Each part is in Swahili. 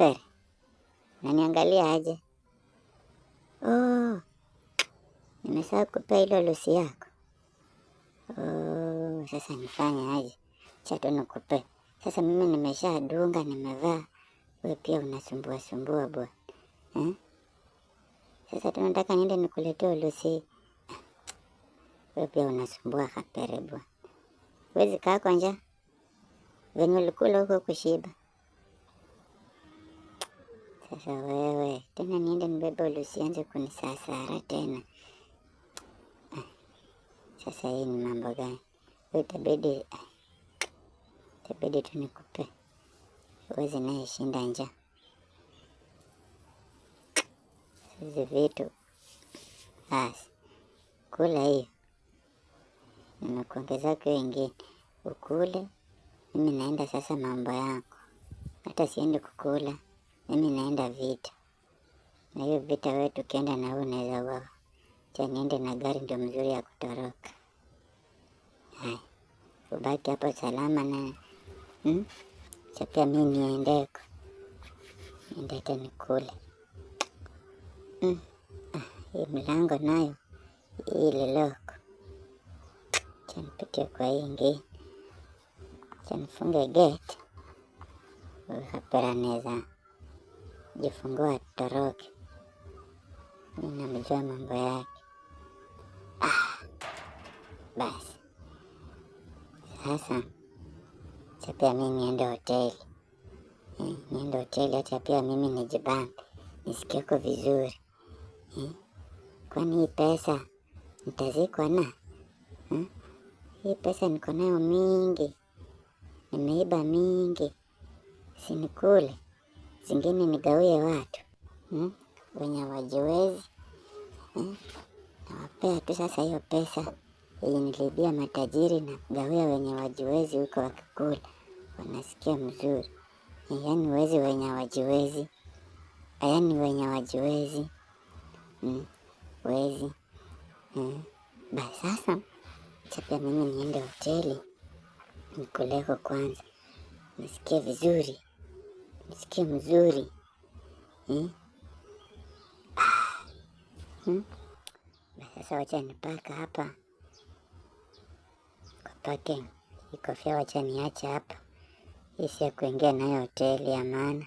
Kapere, unaniangalia aje? Oh, nimesahau kupea hilo lusi yako. Oh, sasa nifanye aje? Chato nikupe. Sasa mimi nimeshadunga, nimevaa. Wewe pia unasumbua sumbua bwana. Sasa tunataka niende nikuletee lusi. Wewe pia unasumbua Kapere bwana. Huwezi kaa kwa njaa. Venye ulikula huko kushiba. Sasa wewe, tena niende nibebe lusi anze kunisasara tena. Sasa hii ni mambo gani? Wewe itabidi tu nikupe. Huwezi naye shinda njaa. Hizi vitu. Basi, kula hiyo. Nimekuongeza kwa wengine. Ukule. Mimi naenda sasa mambo yako. Hata siendi kukula. Mimi naenda vita. Na hiyo vita wewe tukienda na wewe unaweza uawa. Acha niende na gari ndio mzuri ya kutoroka. Hai. Ubaki hapo salama na acha pia mimi niendeko. Niende hata nikule. Hii mlango nayo. Hili loko. Acha nipitie kwa hii ingine. Acha nifunge gate. Kapere anaweza jifungua atoroke. Mimi namjua mambo yake. Basi. Sasa acha pia mimi niende hoteli. Niende hoteli acha pia mimi nijibambe. Nisikie uko vizuri. Kwani hii pesa nitazikwa na? Hii pesa niko nayo mingi. Nimeiba mingi. Sinikule. Zingine nigawie watu. Wenye hawajiwezi. Nawapea tu sasa hiyo pesa. Yenye niliibia matajiri na kugawia wenye hawajiwezi huko wakikula. Wanasikia mzuri. Yaani wezi wenye hawajiwezi. Yaani wenye hawajiwezi. Wezi. Basi sasa. Acha pia mimi niende hoteli. Nikuleko kwanza. Nisikie vizuri. Nisikie mzuri. Basi sasa wacha nipaka hapa. Kwa parking. Hii kofia wacha niache hapa. Hii si ya kuingia nayo hoteli ya maana.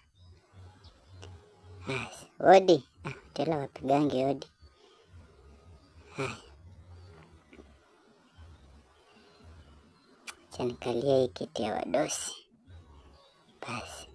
Basi. Hodi. Hoteli wapigangi hodi. Haya. Acha nikalie hii kiti ya wadosi. Basi.